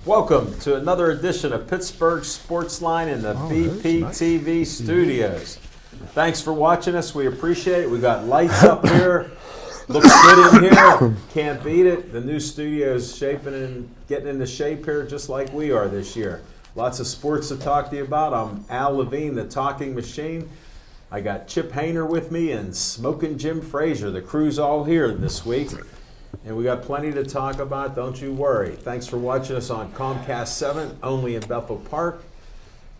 Welcome to another edition of Pittsburgh Sportsline in the BPTV studios. Thanks for watching us. We appreciate it. We got lights up here. Looks good in here. Can't beat it. The new studio's shaping and getting into shape here just like we are this year. Lots of sports to talk to you about. I'm Al Levine, the talking machine. I got Chip Hayner with me and Smoking Jim Frazier. The crew's all here this week. And we got plenty to talk about, don't you worry. Thanks for watching us on Comcast 7, only in Bethel Park.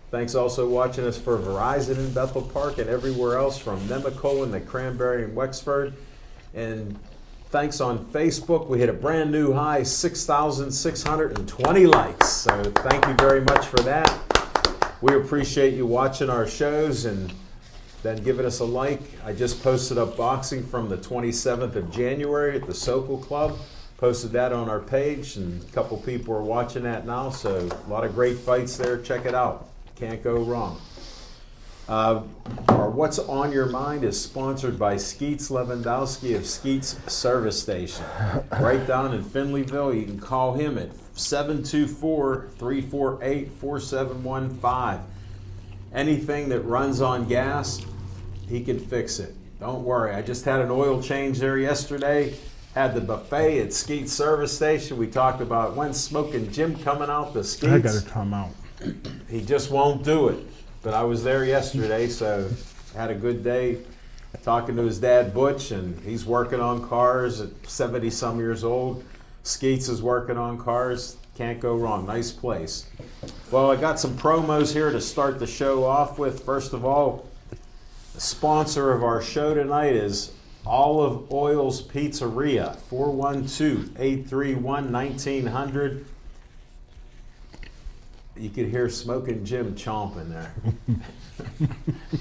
Thanks also watching us for Verizon in Bethel Park and everywhere else from Nemacolin to Cranberry and Wexford. And thanks on Facebook. We hit a brand new high, 6,620 likes. So thank you very much for that. We appreciate you watching our shows and then giving us a like. I just posted up boxing from the 27th of January at the Sokol Club. Posted that on our page, and a couple people are watching that now, so a lot of great fights there. Check it out. Can't go wrong. Our What's on Your Mind is sponsored by Skeets Lewandowski of Skeets Service Station. Right down in Finleyville. You can call him at 724-348-4715. Anything that runs on gas, he can fix it. Don't worry. I just had an oil change there yesterday. Had the buffet at Skeets Service Station. We talked about when's Smoking Jim coming out the Skeets. I got to come out. He just won't do it. But I was there yesterday, so had a good day talking to his dad, Butch, and he's working on cars at 70-some years old. Skeets is working on cars. Can't go wrong. Nice place. Well, I got some promos here to start the show off with. First of all, the sponsor of our show tonight is Olive Oil's Pizzeria, 412-831-1900. You could hear Smoking Jim chomping there.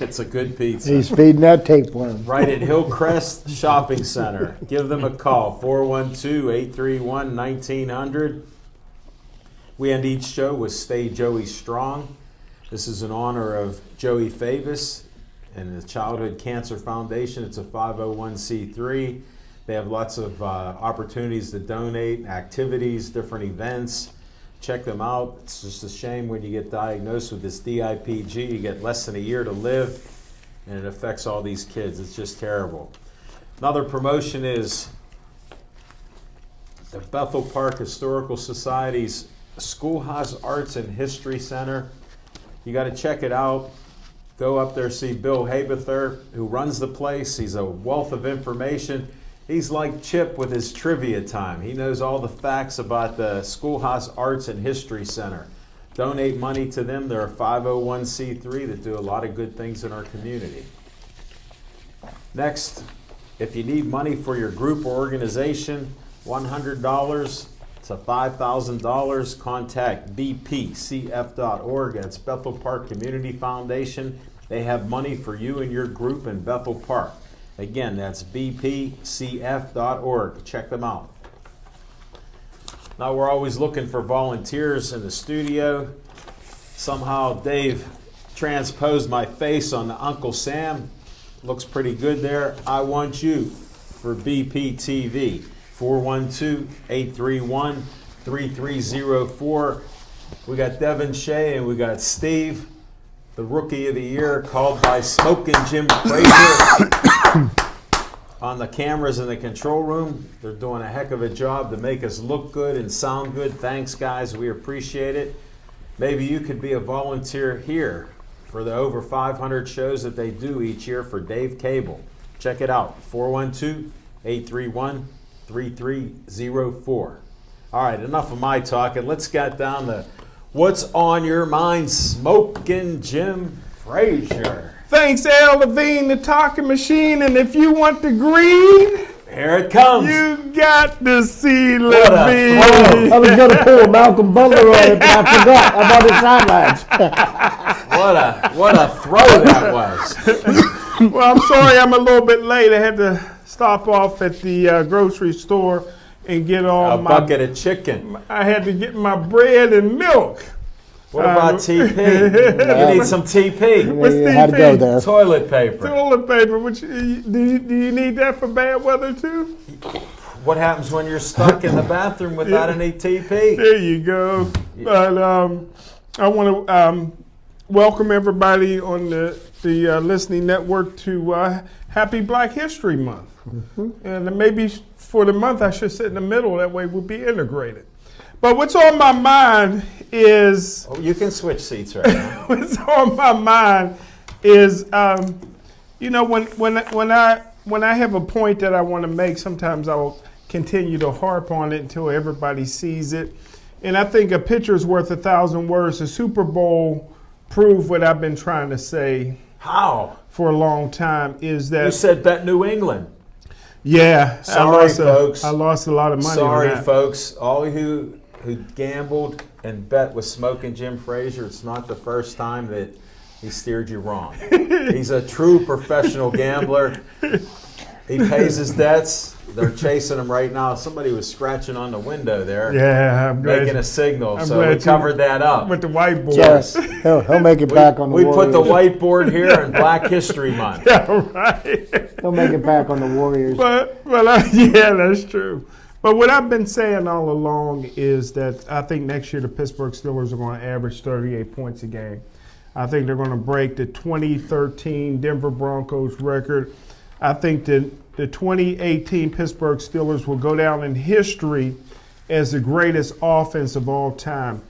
It's a good pizza. He's feeding that tapeworm. Right at Hillcrest Shopping Center. Give them a call, 412-831-1900. We end each show with Stay Joey Strong. This is in honor of Joey Favis and the Childhood Cancer Foundation. It's a 501c3. They have lots of opportunities to donate, activities, different events. Check them out. It's just a shame when you get diagnosed with this DIPG, you get less than a year to live, and it affects all these kids. It's just terrible. Another promotion is the Bethel Park Historical Society's Schoolhouse Arts and History Center. You got to check it out. Go up there, see Bill Haberther, who runs the place. He's a wealth of information. He's like Chip with his trivia time. He knows all the facts about the Schoolhouse Arts and History Center. Donate money to them. They're a 501c3 that do a lot of good things in our community. Next, if you need money for your group or organization, $100 to $5,000, contact bpcf.org. That's Bethel Park Community Foundation. They have money for you and your group in Bethel Park. Again, that's bpcf.org. Check them out. Now, we're always looking for volunteers in the studio. Somehow Dave transposed my face on the Uncle Sam. Looks pretty good there. I want you for BPTV. 412-831-3304. We got Devin Shea and we got Steve, the Rookie of the Year, called by Smoking Jim Frazier. On the cameras in the control room. They're doing a heck of a job to make us look good and sound good. Thanks, guys. We appreciate it. Maybe you could be a volunteer here for the over 500 shows that they do each year for Dave Cable. Check it out, 412-831-3304. All right, enough of my talking. Let's get down to What's on Your Mind, Smoking Jim Frazier. Thanks, Al Levine, the talking machine. And if you want the green, here it comes. You got to see What Levine. I was going to pull Malcolm Butler on it, but I forgot about his sidelines. What a throw that was. Well, I'm sorry I'm a little bit late. I had to stop off at the grocery store and get all a bucket of chicken. I had to get my bread and milk. What about TP? You need some TP. What's You had to go there. Toilet paper. Toilet paper. Which do you need that for bad weather too? What happens when you're stuck in the bathroom without any TP? There you go. But I want to welcome everybody on the listening network to Happy Black History Month. And maybe for the month I should sit in the middle. That way we'll be integrated. But what's on my mind is... Oh, you can switch seats right now. What's on my mind is, you know, when I have a point that I want to make, sometimes I'll continue to harp on it until everybody sees it. And I think a picture's worth 1,000 words. The Super Bowl proved what I've been trying to say. How? For a long time is that... You said bet New England. Yeah. Sorry, folks. I lost a lot of money. Sorry, folks. All who gambled and bet with Smoking Jim Frazier, it's not the first time that he steered you wrong. He's a true professional gambler. He pays his debts. They're chasing him right now. Somebody was scratching on the window there. Yeah, I'm glad. Making a signal. So we covered that up. With the whiteboard. Yes. He'll make it back on the We Warriors. put the whiteboard here in Black History Month. Yeah, right. He'll make it back on the Warriors. But yeah, that's true. But what I've been saying all along is that I think next year the Pittsburgh Steelers are going to average 38 points a game. I think they're going to break the 2013 Denver Broncos record. I think that the 2018 Pittsburgh Steelers will go down in history as the greatest offense of all time.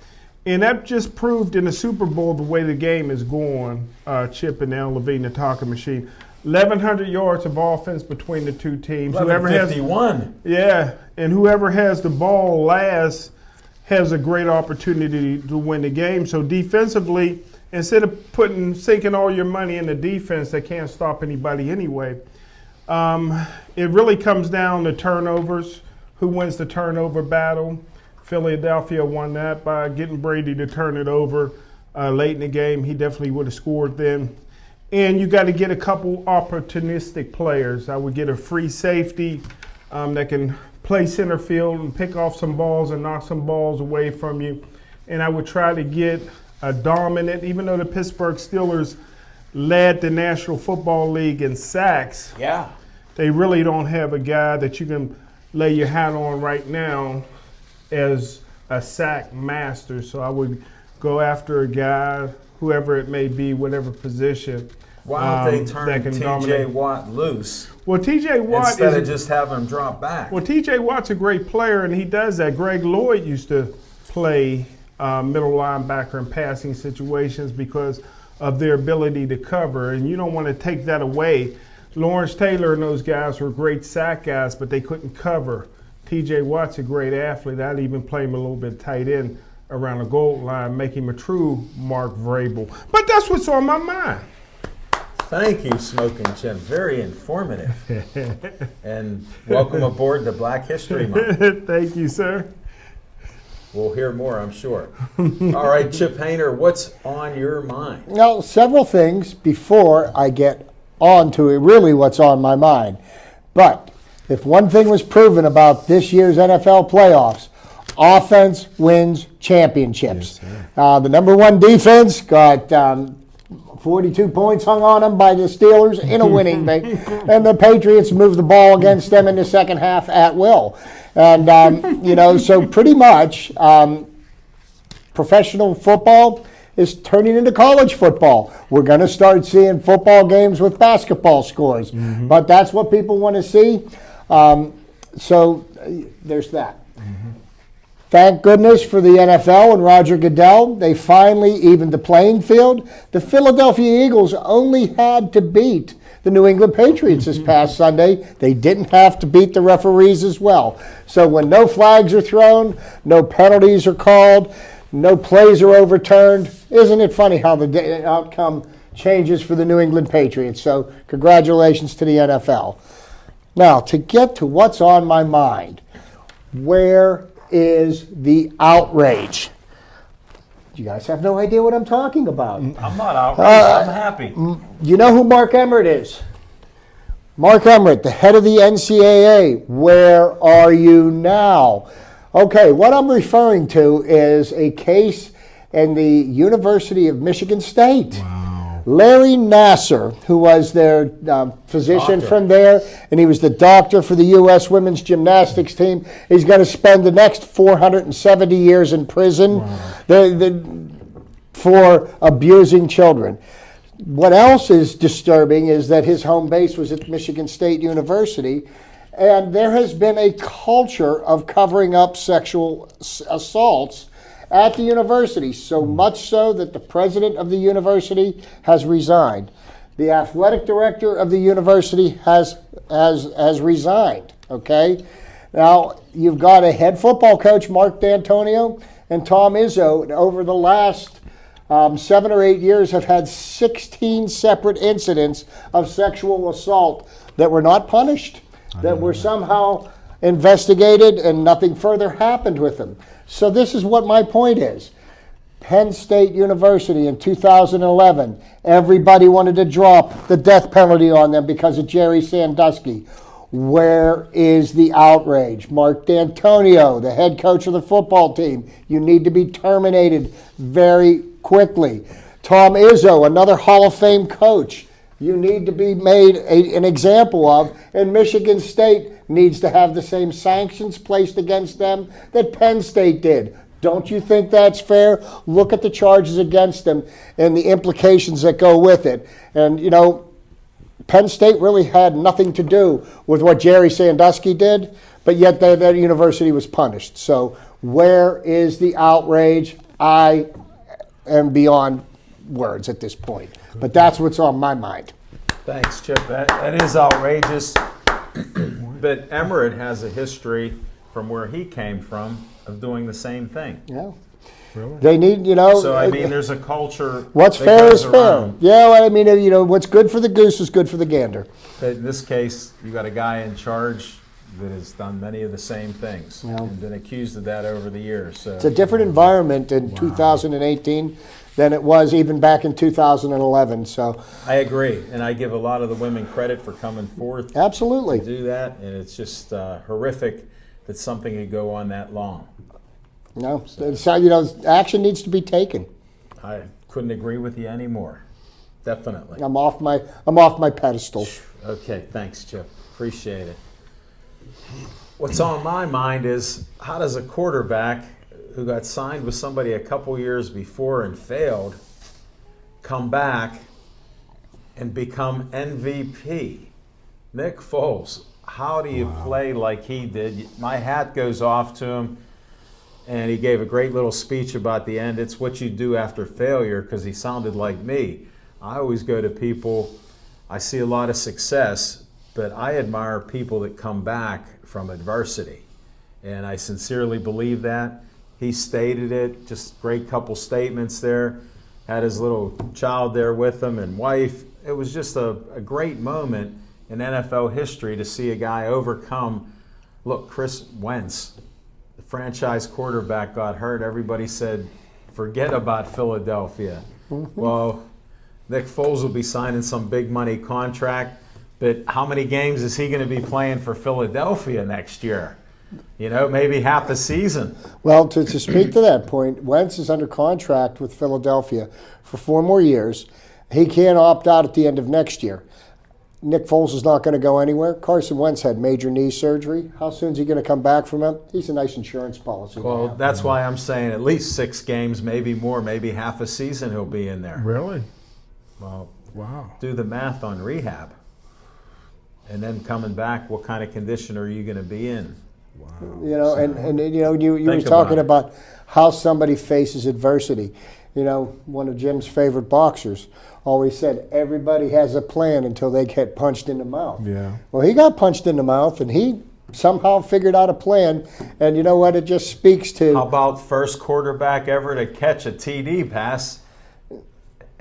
And that just proved in the Super Bowl the way the game is going, Chip and Al Levine, the talking machine. 1,100 yards of offense between the two teams. 1151. Yeah, and whoever has the ball last has a great opportunity to win the game. So defensively, instead of sinking all your money in the defense, they can't stop anybody anyway. It really comes down to turnovers. Who wins the turnover battle? Philadelphia won that by getting Brady to turn it over late in the game. He definitely would have scored then. And you got to get a couple opportunistic players. I would get a free safety that can play center field and pick off some balls and knock some balls away from you. And I would try to get a dominant, even though the Pittsburgh Steelers led the National Football League in sacks. Yeah. They really don't have a guy that you can lay your hat on right now as a sack master. So I would go after a guy, whoever it may be, whatever position. Why don't they turn T.J. Watt loose? Well, T.J. Watt instead of just having him drop back. Well, T.J. Watt's a great player, and he does that. Greg Lloyd used to play middle linebacker in passing situations because of their ability to cover, and you don't want to take that away. Lawrence Taylor and those guys were great sack guys, but they couldn't cover. T.J. Watt's a great athlete. I'd even play him a little bit tight end around the goal line, make him a true Mark Vrabel. But that's what's on my mind. Thank you, Smoking Jim. Very informative. And welcome aboard to Black History Month. Thank you, sir. We'll hear more, I'm sure. All right, Chip Hayner, what's on your mind? Now, several things before I get on to really what's on my mind. But if one thing was proven about this year's NFL playoffs, offense wins championships. Yes, the number one defense got 42 points hung on them by the Steelers in a winning thing, and the Patriots moved the ball against them in the second half at will. And, so pretty much professional football is turning into college football. We're going to start seeing football games with basketball scores, but that's what people want to see. So there's that. Thank goodness for the NFL and Roger Goodell. They finally evened the playing field. The Philadelphia Eagles only had to beat the New England Patriots this past Sunday. They didn't have to beat the referees as well. So when no flags are thrown, no penalties are called, no plays are overturned, isn't it funny how the outcome changes for the New England Patriots? So congratulations to the NFL. Now, to get to what's on my mind, where is the outrage? You guys have no idea what I'm talking about. I'm not outraged. I'm happy. You know who Mark Emmert is? Mark Emmert, the head of the NCAA. Where are you now? Okay, what I'm referring to is a case in the University of Michigan State. Wow. Larry Nasser, who was their physician Doctor. from there, and he was the doctor for the U.S. women's gymnastics team. He's going to spend the next 470 years in prison for abusing children. What else is disturbing is that his home base was at Michigan State University, and there has been a culture of covering up sexual assaults at the university, so much so that the president of the university has resigned. The athletic director of the university has resigned, okay? Now, you've got a head football coach, Mark D'Antonio, and Tom Izzo, over the last 7 or 8 years have had 16 separate incidents of sexual assault that were not punished, that were somehow investigated and nothing further happened with them. So this is what my point is. Penn State University in 2011, everybody wanted to drop the death penalty on them because of Jerry Sandusky. Where is the outrage? Mark D'Antonio, the head coach of the football team, you need to be terminated very quickly. Tom Izzo, another Hall of Fame coach, you need to be made an example of, and Michigan State needs to have the same sanctions placed against them that Penn State did. Don't you think that's fair? Look at the charges against them and the implications that go with it. And, you know, Penn State really had nothing to do with what Jerry Sandusky did, but yet that university was punished. So where is the outrage? I am beyond words at this point. But that's what's on my mind. Thanks, Chip. That is outrageous. But Emmerich has a history from where he came from of doing the same thing. Yeah. Really? They need, you know. So, I mean, there's a culture. What's that fair goes is fair. around. Yeah, well, I mean, you know, what's good for the goose is good for the gander. But in this case, you got a guy in charge that has done many of the same things and been accused of that over the years. So it's a different environment in 2018 than it was even back in 2011. So I agree, and I give a lot of the women credit for coming forth absolutely to do that, and it's just horrific that something could go on that long. No, so, you know, action needs to be taken. I couldn't agree with you anymore. Definitely. I'm off my pedestal. Okay, thanks, Chip. Appreciate it. What's on my mind is, how does a quarterback who got signed with somebody a couple years before and failed come back and become MVP? Nick Foles, how do you play like he did? My hat goes off to him, and he gave a great little speech about the end. It's what you do after failure, because he sounded like me. I always go to people, I see a lot of success, but I admire people that come back from adversity. And I sincerely believe that. He stated it, just great couple statements there. Had his little child there with him and wife. It was just a great moment in NFL history to see a guy overcome. Look, Chris Wentz, the franchise quarterback, got hurt. Everybody said, forget about Philadelphia. Well, Nick Foles will be signing some big money contract, but how many games is he going to be playing for Philadelphia next year? You know, maybe half a season. Well, to speak to that point, Wentz is under contract with Philadelphia for 4 more years. He can't opt out at the end of next year. Nick Foles is not going to go anywhere. Carson Wentz had major knee surgery. How soon is he going to come back from it? He's a nice insurance policy. Well, that's why I'm saying at least 6 games, maybe more, maybe half a season he'll be in there. Really? Well, wow. Do the math on rehab. And then coming back, what kind of condition are you going to be in? Wow. You know, and you know, you were talking about how somebody faces adversity. You know, one of Jim's favorite boxers always said, everybody has a plan until they get punched in the mouth. Yeah. Well, he got punched in the mouth, and he somehow figured out a plan. And you know what? It just speaks to... How about first quarterback ever to catch a TD pass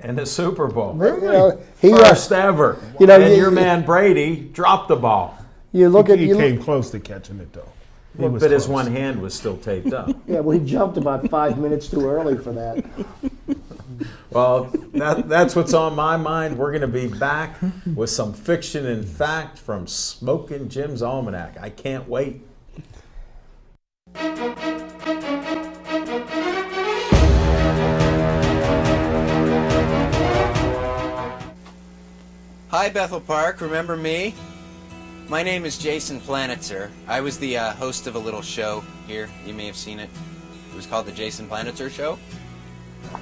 in the Super Bowl? You know, first ever. You know, and your man Brady dropped the ball. You look he came close to catching it, though. Well, but his one hand was still taped up. Yeah, well, he jumped about 5 minutes too early for that. Well, that's what's on my mind. We're going to be back with some fiction and fact from Smokin' Jim's Almanac. I can't wait. Hi, Bethel Park. Remember me? My name is Jason Planitzer. I was the host of a little show here. You may have seen it. It was called The Jason Planitzer Show.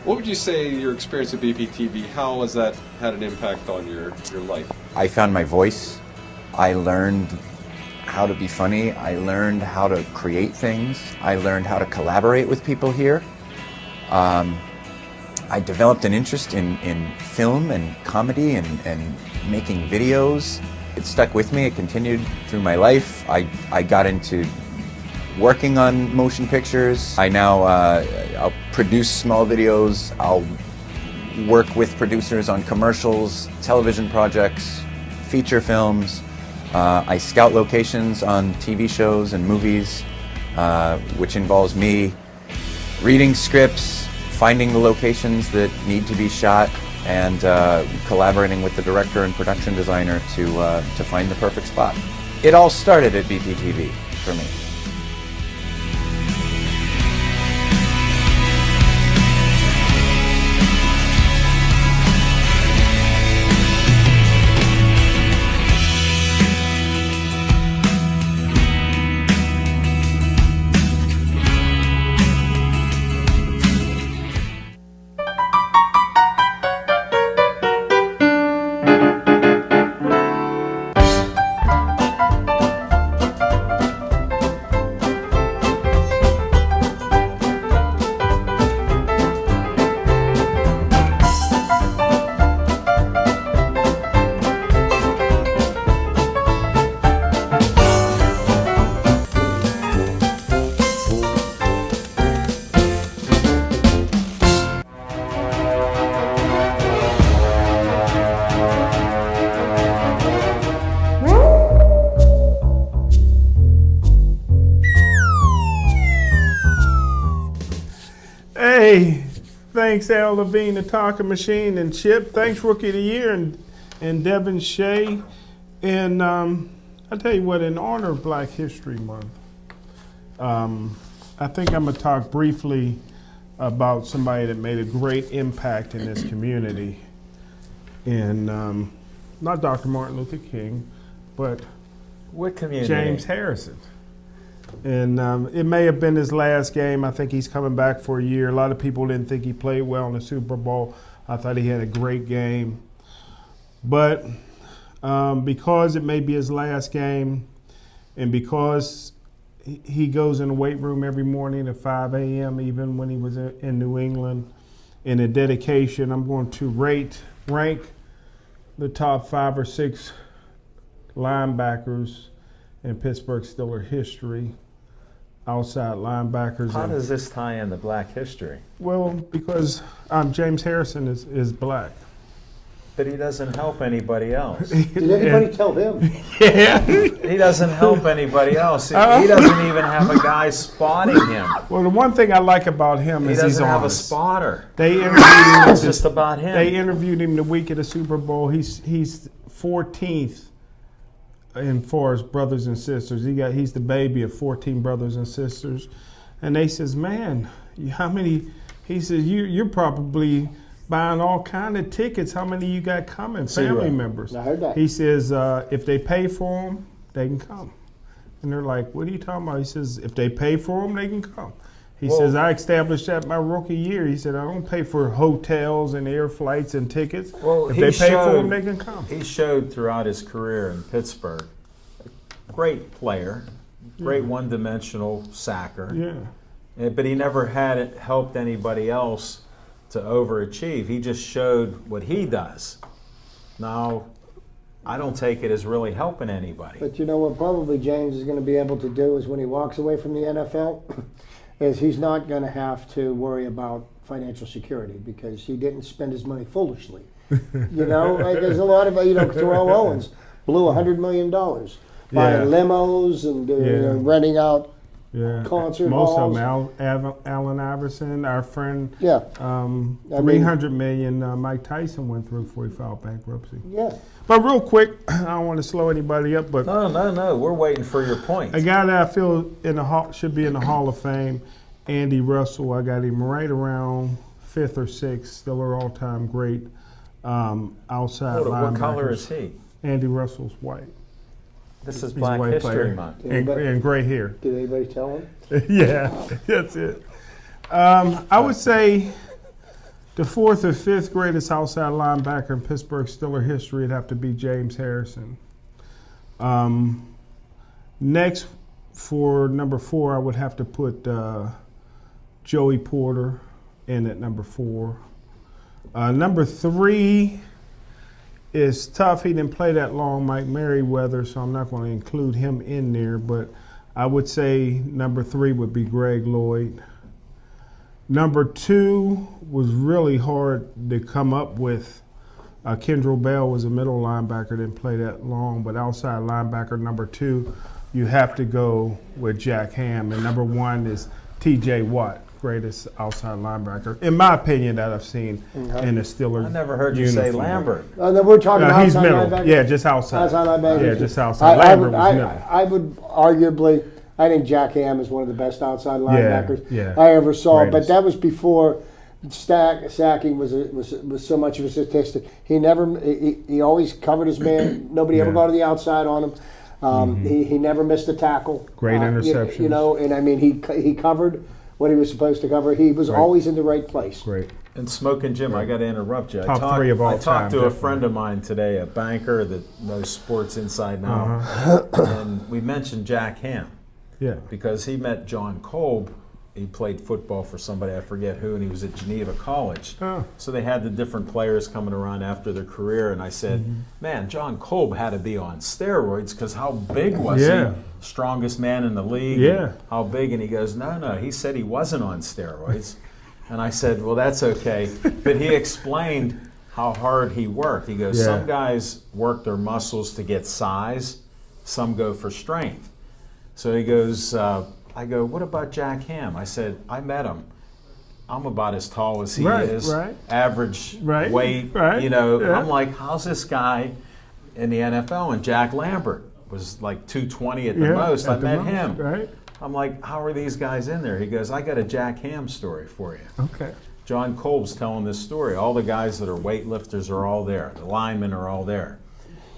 What would you say your experience with BPTV, how has that had an impact on your life? I found my voice. I learned how to be funny. I learned how to create things. I learned how to collaborate with people here. I developed an interest in film and comedy and making videos. It stuck with me. It continued through my life. I got into working on motion pictures. I now I'll produce small videos. I'll work with producers on commercials, television projects, feature films. I scout locations on TV shows and movies, which involves me reading scripts, finding the locations that need to be shot, and collaborating with the director and production designer to find the perfect spot. It all started at BPTV for me. Hey, thanks Al Levine, the Talking Machine, and Chip. Thanks Rookie of the Year and Devin Shea. And I'll tell you what, in honor of Black History Month, I think I'm going to talk briefly about somebody that made a great impact in this community. And not Dr. Martin Luther King, but What community? James Harrison. And it may have been his last game. I think he's coming back for a year. A lot of people didn't think he played well in the Super Bowl. I thought he had a great game. But because it may be his last game, and because he goes in the weight room every morning at 5 a.m., even when he was in New England, in a dedication, I'm going to rank the top 5 or 6 linebackers in Pittsburgh Steelers history, outside linebackers. How does this tie into Black history? Well, because James Harrison is black. But he doesn't help anybody else. Did anybody tell him? Yeah. He doesn't help anybody else. He doesn't even have a guy spotting him. Well, the one thing I like about him He is he's doesn't have a honest. spotter. They interviewed him. It's just about him. They interviewed him the week of the Super Bowl. He's 14th in far as brothers and sisters. He's the baby of 14 brothers and sisters, and they says, "Man, how many?" He says, "You're probably buying all kind of tickets. How many you got coming? Family members." I heard that. He says, "If they pay for them, they can come." And they're like, "What are you talking about?" He says, "If they pay for them, they can come." He says, "I established that my rookie year." He said, "I don't pay for hotels and air flights and tickets. Well, if he they pay for showed- them, they can come." He showed throughout his career in Pittsburgh, a great player, great one-dimensional sacker. Yeah. But he never had it helped anybody else to overachieve. He just showed what he does. Now, I don't take it as really helping anybody. But you know what probably James is going to be able to do is when he walks away from the NFL, is he's not going to have to worry about financial security because he didn't spend his money foolishly. You know, like there's a lot of, Terrell Owens blew $100 million buying limos and renting out concert Most halls. of them, Allen Iverson, our friend, Yeah. $300 million Mike Tyson went through before he filed bankruptcy. Yeah. But real quick, I don't want to slow anybody up, but No. We're waiting for your point. a guy that I feel should be in the Hall of Fame, Andy Russell. I got him right around 5th or 6th, still an all-time great. outside linebackers. What color is he? Andy Russell's white. This is He's a Black white History player. Month. And gray hair. Did anybody tell him? Yeah, that's it. I would say the fourth or fifth greatest outside linebacker in Pittsburgh Steelers history would have to be James Harrison. Next, for number 4, I would have to put Joey Porter in at number 4. Number 3 is tough. He didn't play that long, Mike Merriweather, so I'm not going to include him in there. But I would say number 3 would be Greg Lloyd. Number 2 was really hard to come up with. Kendrell Bell was a middle linebacker, didn't play that long, but outside linebacker number 2, you have to go with Jack Ham. And number 1 is T.J. Watt, greatest outside linebacker, in my opinion, that I've seen in the Steelers. I never heard you say Lambert. Then we're talking about he's outside middle. linebacker? Yeah, just outside. Outside linebacker? Yeah, just outside. Lambert was middle. I would arguably, I think Jack Ham is one of the best outside linebackers yeah. I ever saw. Greatest. But that was before sacking was so much of a statistic. He always covered his man. Nobody ever got to the outside on him. He never missed a tackle. Great interceptions. You know, and I mean he covered what he was supposed to cover. He was always in the right place. Great. And Smoking Jim, I got to interrupt you. Top 3 of all I time. talked to a definitely. friend of mine today, a banker that knows sports inside and out, and we mentioned Jack Ham Yeah. because he met John Kolb. He played football for somebody, I forget who, and he was at Geneva College. Oh. So they had the different players coming around after their career, and I said, man, John Kolb had to be on steroids because how big was Yeah. he? Strongest man in the league. Yeah. And how big? And he goes, no, he said he wasn't on steroids. And I said, well, that's okay. But he explained how hard he worked. He goes, some guys work their muscles to get size, some go for strength. So he goes, I go, what about Jack Ham? I said, I met him. I'm about as tall as he is, average weight. You know, I'm like, how's this guy in the NFL? And Jack Lambert was like 220 at the most. I met him. Right. I'm like, how are these guys in there? He goes, I got a Jack Ham story for you. Okay. John Kolb's telling this story. All the guys that are weightlifters are all there. The linemen are all there.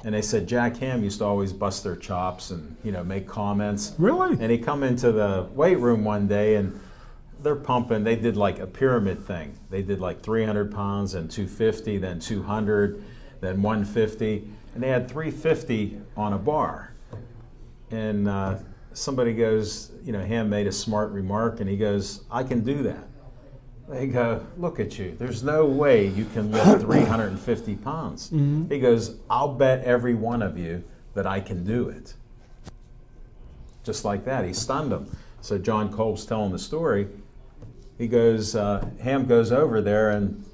And they said Jack Ham used to always bust their chops and, you know, make comments. Really? And he come into the weight room one day and they're pumping. They did like a pyramid thing. They did like 300 pounds and 250, then 200, then 150. And they had 350 on a bar. And somebody goes, you know, Ham made a smart remark and he goes, I can do that. They go, look at you. There's no way you can lift 350 pounds. He goes, I'll bet every one of you that I can do it. Just like that. He stunned him. So John Kolb's telling the story. He goes, Ham goes over there and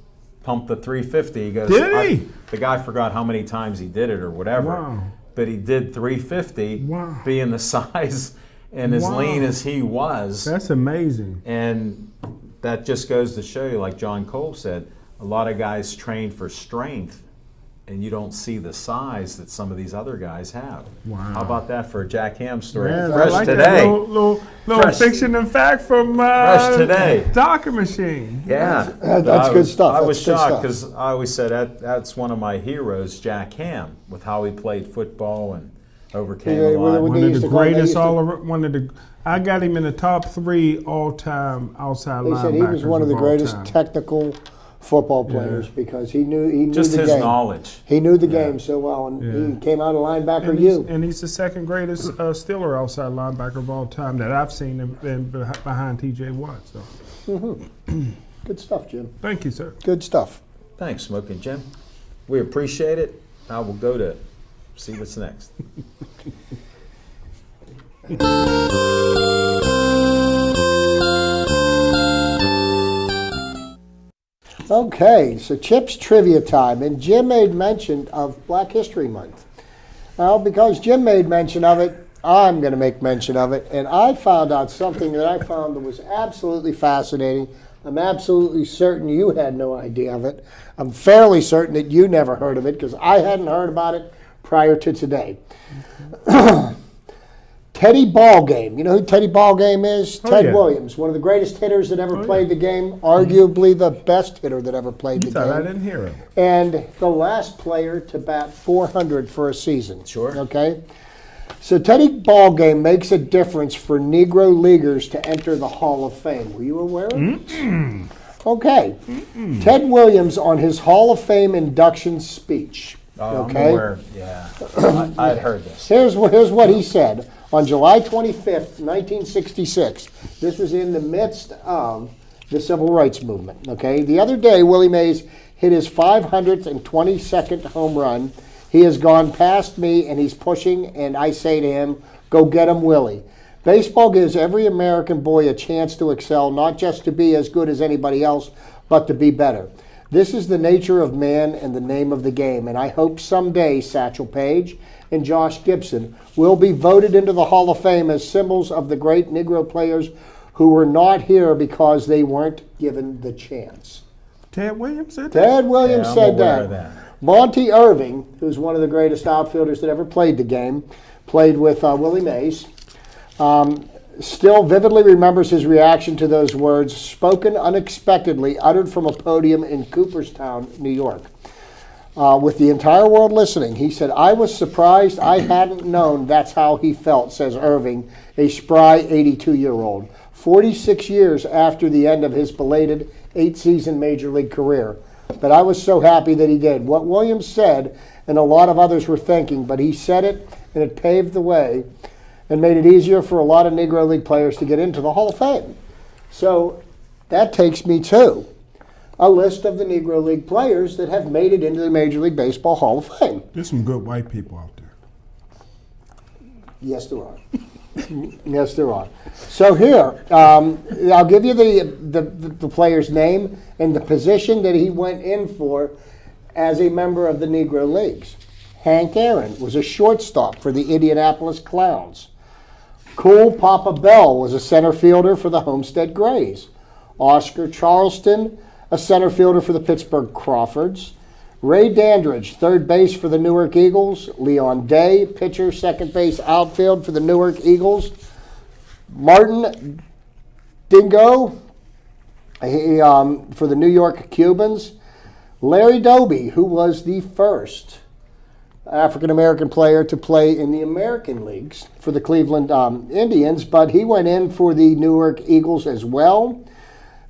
pumped the 350. He goes, did he? The guy forgot how many times he did it or whatever. Wow. But he did 350, Wow. being the size and as lean as he was. That's amazing. And that just goes to show you, like John Kolb said, a lot of guys train for strength, and you don't see the size that some of these other guys have. Wow. How about that for a Jack Ham story? Man, Fresh I like today. that little Fresh. fiction and fact from Fresh today. Docker Machine. Yeah. That's good stuff. I was That's good shocked stuff. because I always said that's one of my heroes, Jack Ham, with how he played football and overcame Yeah, a lot. when One they of used the to call- they greatest used to- I got him in the top 3 all-time outside They linebackers. said he was one of the all greatest time. technical football players because he knew Just the his game. knowledge. He knew the game so well, and he came out a linebacker. And he's the second greatest Steeler outside linebacker of all time that I've seen and behind T.J. Watt. So, Good stuff, Jim. thank you, sir. Good stuff. Thanks, Smoking Jim. We appreciate it. Now we'll go to see what's next. Okay, so Chip's trivia time, and Jim made mention of Black History Month. Well, because Jim made mention of it, I'm going to make mention of it, and I found out something that I found that was absolutely fascinating. I'm absolutely certain you had no idea of it. I'm fairly certain that you never heard of it because I hadn't heard about it prior to today. 10 Teddy Ballgame. You know who Teddy Ballgame is? Oh, Ted yeah. Williams, one of the greatest hitters that ever Oh, played yeah. the game, arguably the best hitter that ever played the I game. didn't hear him. And the last player to bat 400 for a season. Sure. Okay? So Teddy Ballgame makes a difference for Negro Leaguers to enter the Hall of Fame. Were you aware of this? Okay. Ted Williams on his Hall of Fame induction speech. I'm Okay? aware. Yeah, I had heard this. Here's what he said on July 25th, 1966. This was in the midst of the Civil Rights Movement. Okay, the other day, Willie Mays hit his 522nd home run. He has gone past me, and he's pushing, and I say to him, "Go get him, Willie." Baseball gives every American boy a chance to excel, not just to be as good as anybody else, but to be better. This is the nature of man and the name of the game, and I hope someday Satchel Paige and Josh Gibson will be voted into the Hall of Fame as symbols of the great Negro players who were not here because they weren't given the chance. Ted Williams said that? Ted Williams Yeah, I'm said aware that. of that. Monty Irving, who's one of the greatest outfielders that ever played the game, played with Willie Mays, still vividly remembers his reaction to those words, spoken unexpectedly, uttered from a podium in Cooperstown, New York. With the entire world listening, he said, "I was surprised. I hadn't known that's how he felt," says Irving, a spry 82-year-old, 46 years after the end of his belated 8-season Major League career. But I was so happy that he did. What Williams said, and a lot of others were thinking, but he said it, and it paved the way and made it easier for a lot of Negro League players to get into the Hall of Fame. So that takes me to a list of the Negro League players that have made it into the Major League Baseball Hall of Fame. There's some good white people out there. Yes, there are. Yes, there are. So here, I'll give you the player's name and the position that he went in for as a member of the Negro Leagues. Hank Aaron was a shortstop for the Indianapolis Clowns. Cool Papa Bell was a center fielder for the Homestead Grays. Oscar Charleston, a center fielder for the Pittsburgh Crawfords. Ray Dandridge, third base for the Newark Eagles. Leon Day, pitcher, second base, outfield for the Newark Eagles. Martin Dingo for the New York Cubans. Larry Doby, who was the first African-American player to play in the American Leagues for the Cleveland Indians, but he went in for the Newark Eagles as well.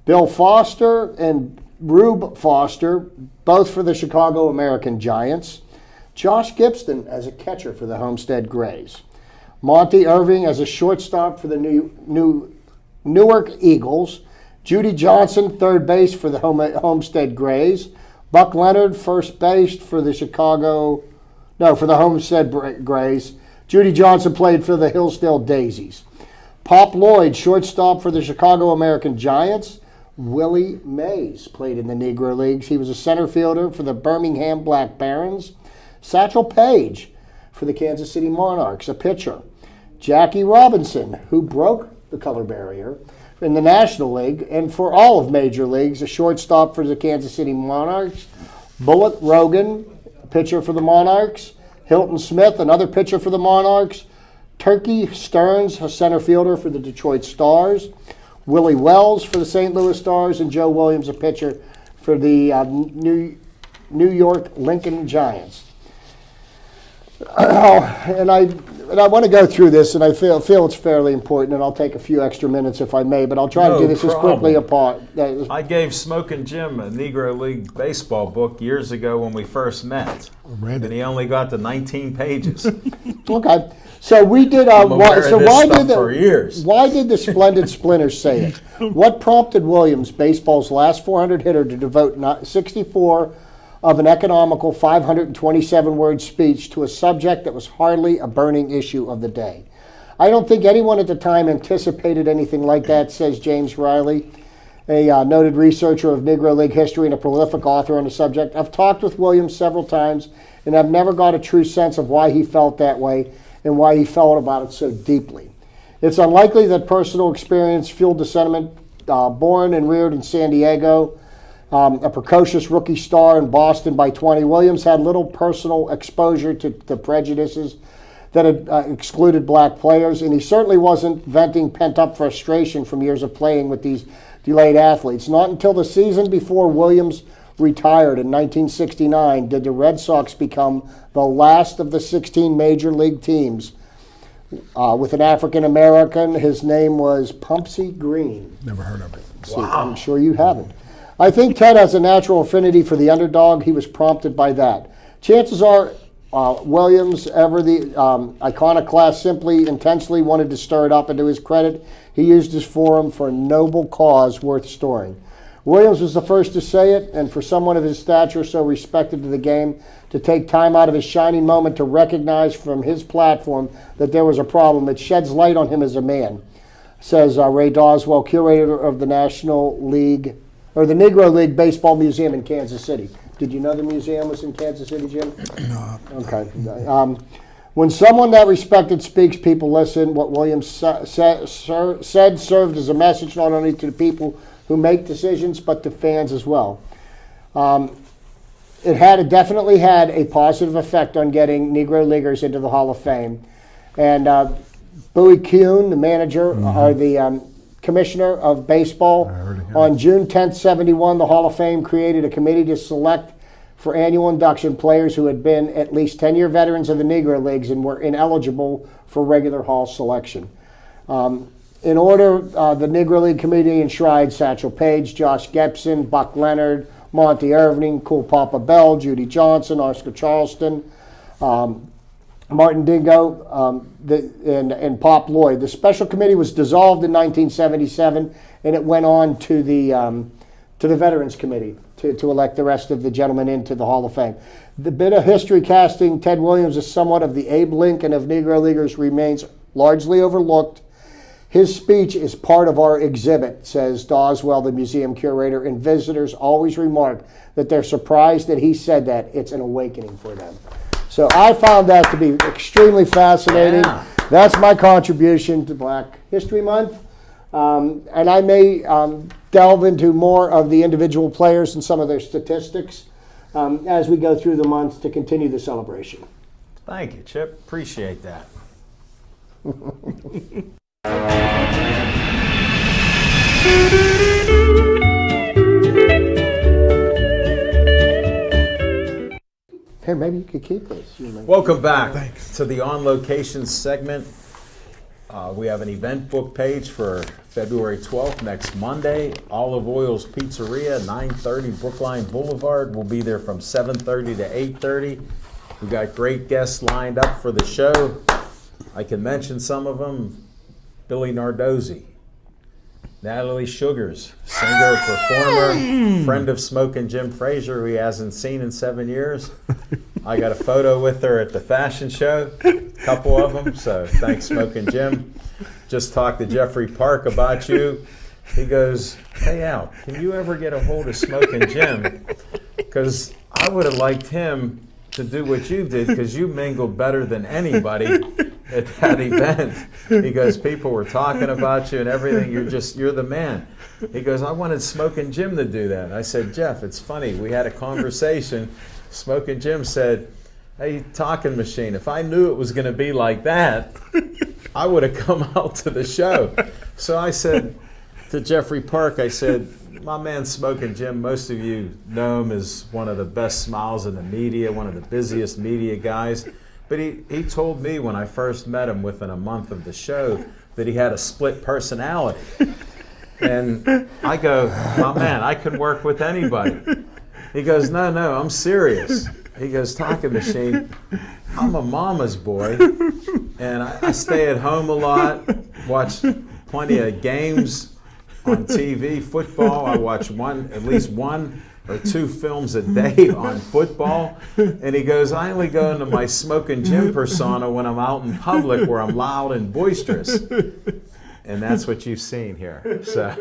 Bill Foster and Rube Foster, both for the Chicago American Giants. Josh Gibson as a catcher for the Homestead Grays. Monty Irving as a shortstop for the Newark Eagles. Judy Johnson, third base for the Homestead Grays. Buck Leonard, first base for the for the Homestead Grays. Judy Johnson played for the Hillsdale Daisies. Pop Lloyd, shortstop for the Chicago American Giants. Willie Mays played in the Negro Leagues. He was a center fielder for the Birmingham Black Barons. Satchel Paige for the Kansas City Monarchs, a pitcher. Jackie Robinson, who broke the color barrier in the National League, and for all of Major Leagues, a shortstop for the Kansas City Monarchs. Bullet Rogan, pitcher for the Monarchs. Hilton Smith, another pitcher for the Monarchs. Turkey Stearns, a center fielder for the Detroit Stars. Willie Wells for the St. Louis Stars, and Joe Williams, a pitcher for the New York Lincoln Giants. And I want to go through this, and I feel it's fairly important, and I'll take a few extra minutes if I may, but I'll try to do this as quickly apart. I gave Smokin' Jim a Negro League baseball book years ago when we first met, read it. and he only got to 19 pages. Okay, so we did. I'm aware of this stuff for years. Why did the Splendid Splinters say it? What prompted Williams, baseball's last 400 hitter, to devote 64 of an economical 527-word speech to a subject that was hardly a burning issue of the day? I don't think anyone at the time anticipated anything like that, says James Riley, a noted researcher of Negro League history and a prolific author on the subject. I've talked with Williams several times, and I've never got a true sense of why he felt that way and why he felt about it so deeply. It's unlikely that personal experience fueled the sentiment. Born and reared in San Diego, a precocious rookie star in Boston by 20, Williams had little personal exposure to the prejudices that had excluded black players, and he certainly wasn't venting pent-up frustration from years of playing with these delayed athletes. Not until the season before Williams retired in 1969 did the Red Sox become the last of the 16 major league teams with an African American. His name was Pumpsie Green. Never heard of it. See, I'm sure you haven't. I think Ted has a natural affinity for the underdog. He was prompted by that. Chances are Williams, ever the iconoclast, simply intensely wanted to stir it up, and to his credit, he used his forum for a noble cause worth storing. Williams was the first to say it, and for someone of his stature, so respected to the game, to take time out of his shining moment to recognize from his platform that there was a problem. It sheds light on him as a man, says Ray Doswell, curator of the National League, or the Negro League Baseball Museum in Kansas City. Did you know the museum was in Kansas City, Jim? No. Okay. When someone that respected speaks, people listen. What Williams said served as a message not only to the people who make decisions, but to fans as well. It definitely had a positive effect on getting Negro Leaguers into the Hall of Fame. And Bowie Kuhn, the manager, or the commissioner of baseball, on June 10th, 71, the Hall of Fame created a committee to select for annual induction players who had been at least 10-year veterans of the Negro Leagues and were ineligible for regular Hall selection. In order, the Negro League Committee enshrined Satchel Paige, Josh Gibson, Buck Leonard, Monty Irving, Cool Papa Bell, Judy Johnson, Oscar Charleston, Martin Dingo, and Pop Lloyd. The special committee was dissolved in 1977, and it went on to the Veterans Committee to elect the rest of the gentlemen into the Hall of Fame. The bit of history casting Ted Williams as somewhat of the Abe Lincoln of Negro Leaguers remains largely overlooked. His speech is part of our exhibit, says Doswell, the museum curator, and visitors always remark that they're surprised that he said that. It's an awakening for them. So I found that to be extremely fascinating. Yeah. That's my contribution to Black History Month. And I may delve into more of the individual players and some of their statistics as we go through the months to continue the celebration. Thank you, Chip. Appreciate that. Here, maybe you could keep this. Welcome back to the On Location segment. We have an event book page for February 12th, next Monday. Olive Oil's Pizzeria, 930 Brookline Boulevard. We'll be there from 7:30 to 8:30. We got great guests lined up for the show. I can mention some of them. Billy Nardozzi, Natalie Sugars, singer, performer, friend of Smokin' Jim Frazier, who he hasn't seen in 7 years. I got a photo with her at the fashion show, a couple of them, so thanks, Smokin' Jim. Just talked to Jeffrey Park about you. He goes, hey Al, can you ever get a hold of Smokin' Jim? Because I would have liked him to do what you did, because you mingled better than anybody at that event. He goes, people were talking about you and everything. You're the man. He goes, I wanted Smokin' Jim to do that. I said, Jeff, it's funny. We had a conversation. Smokin' Jim said, hey, Talking Machine, if I knew it was going to be like that, I would have come out to the show. So I said to Jeffrey Park, I said, my man Smokin' Jim, most of you know him as one of the best smiles in the media, one of the busiest media guys. But he told me when I first met him within a month of the show that he had a split personality. And I go, my man, I can work with anybody. He goes, no, I'm serious. He goes, Talking Machine, I'm a mama's boy, and I stay at home a lot, watch plenty of games on TV, football. I watch at least one or two films a day on football. And he goes, I only go into my Smokin' Jim persona when I'm out in public where I'm loud and boisterous. And that's what you've seen here. So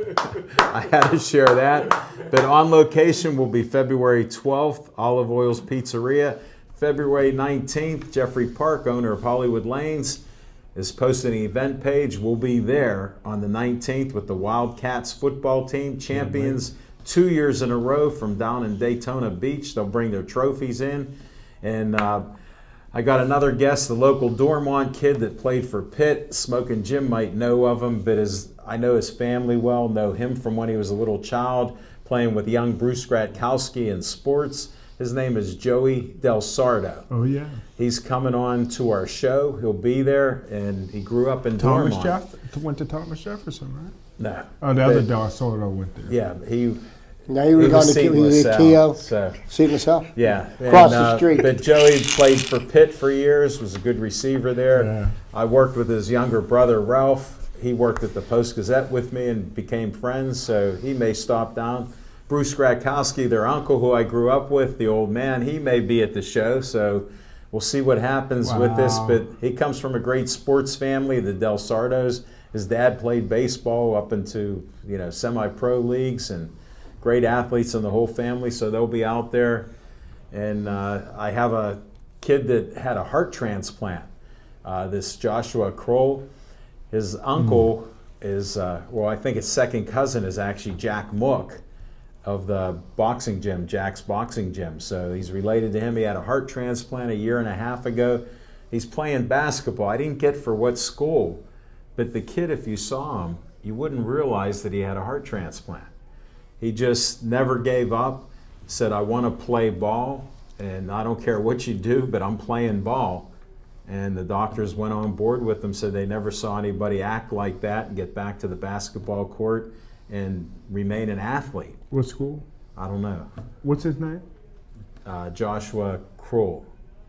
I had to share that. But On Location will be February 12th, Olive Oil's Pizzeria. February 19th, Jeffrey Park, owner of Hollywood Lanes, is posting an event page. We'll be there on the 19th with the Wildcats football team, champions 2 years in a row from down in Daytona Beach. They'll bring their trophies in. And I got another guest, the local Dormont kid that played for Pitt. Smoking Jim might know of him, but I know his family well, know him from when he was a little child, playing with young Bruce Gratkowski in sports. His name is Joey Del Sardo. Oh, yeah. He's coming on to our show. He'll be there, and he grew up in Thomas Dormont. Jefferson went to Thomas Jefferson, right? No. Oh, the other Del Sardo went there. Yeah, Now you were he going was to Seton Keogh, LaSalle, so. Seton LaSalle? Yeah. Across the street. But Joey played for Pitt for years, was a good receiver there. Yeah. I worked with his younger brother, Ralph. He worked at the Post-Gazette with me and became friends, so he may stop down. Bruce Gratkowski, their uncle, who I grew up with, the old man, he may be at the show, so we'll see what happens with this. Wow. But he comes from a great sports family, the Del Sardos. His dad played baseball up into semi-pro leagues, and great athletes in the whole family, so they'll be out there. And I have a kid that had a heart transplant, this Joshua Kroll. His uncle is, I think his second cousin is actually Jack Mook of the boxing gym, Jack's Boxing Gym. So he's related to him. He had a heart transplant a year and a half ago. He's playing basketball. I didn't get for what school, but the kid, if you saw him, you wouldn't realize that he had a heart transplant. He just never gave up, said, I want to play ball, and I don't care what you do, but I'm playing ball. And the doctors went on board with him, said they never saw anybody act like that and get back to the basketball court and remain an athlete. What school? I don't know. What's his name? Joshua Kroll.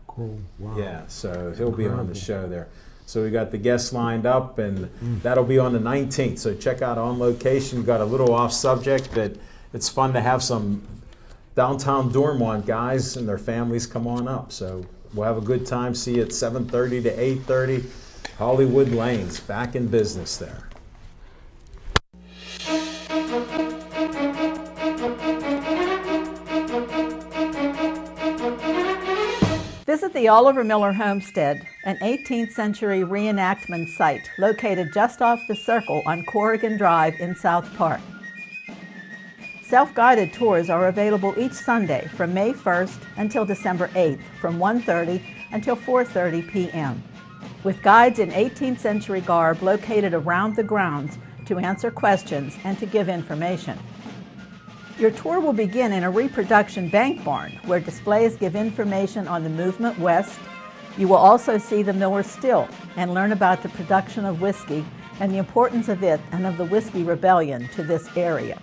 Cool. Wow. Yeah, so he'll be on the show there. So we got the guests lined up, and that'll be on the 19th. So check out On Location. Got a little off subject, but it's fun to have some downtown Dormont guys and their families come on up. So we'll have a good time. See you at 7:30 to 8:30. Hollywood Lanes, back in business there. Visit the Oliver Miller Homestead, an 18th century reenactment site located just off the circle on Corrigan Drive in South Park. Self-guided tours are available each Sunday from May 1st until December 8th from 1:30 until 4:30 p.m. with guides in 18th century garb located around the grounds to answer questions and to give information. Your tour will begin in a reproduction bank barn where displays give information on the movement west. You will also see the Miller Still and learn about the production of whiskey and the importance of it and of the Whiskey Rebellion to this area.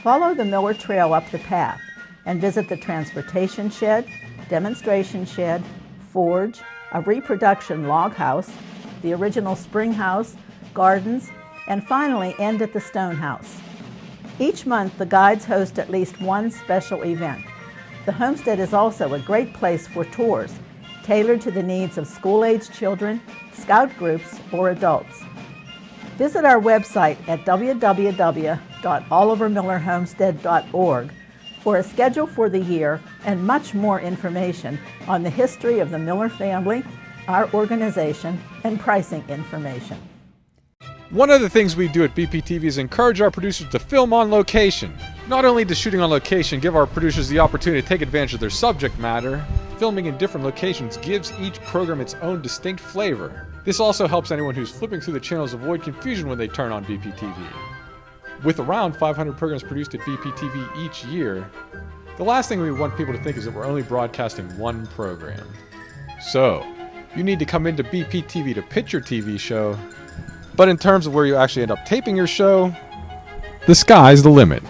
Follow the Miller Trail up the path and visit the transportation shed, demonstration shed, forge, a reproduction log house, the original spring house, gardens, and finally end at the stone house. Each month, the guides host at least one special event. The homestead is also a great place for tours, tailored to the needs of school-age children, scout groups, or adults. Visit our website at www.olivermillerhomestead.org for a schedule for the year and much more information on the history of the Miller family, our organization, and pricing information. One of the things we do at BPTV is encourage our producers to film on location. Not only does shooting on location give our producers the opportunity to take advantage of their subject matter, filming in different locations gives each program its own distinct flavor. This also helps anyone who's flipping through the channels avoid confusion when they turn on BPTV. With around 500 programs produced at BPTV each year, the last thing we want people to think is that we're only broadcasting one program. So, you need to come into BPTV to pitch your TV show, but in terms of where you actually end up taping your show, the sky's the limit.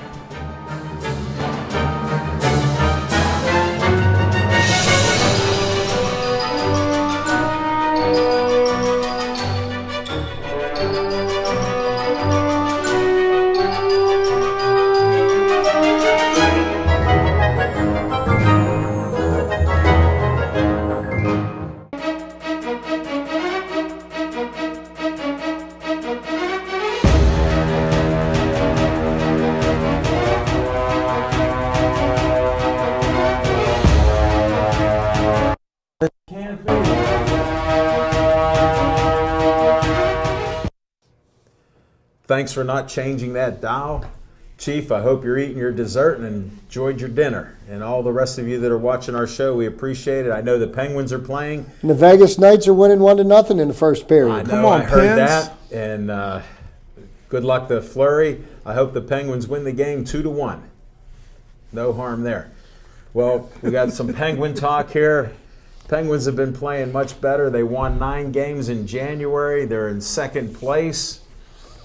Thanks for not changing that dial. Chief, I hope you're eating your dessert and enjoyed your dinner. And all the rest of you that are watching our show, we appreciate it. I know the Penguins are playing. And the Vegas Knights are winning 1-0 in the first period. I know, Come on, I heard Pens. that. And good luck to Fleury. I hope the Penguins win the game 2-1. No harm there. Well, we got some Penguin talk here. Penguins have been playing much better. They won 9 games in January. They're in second place.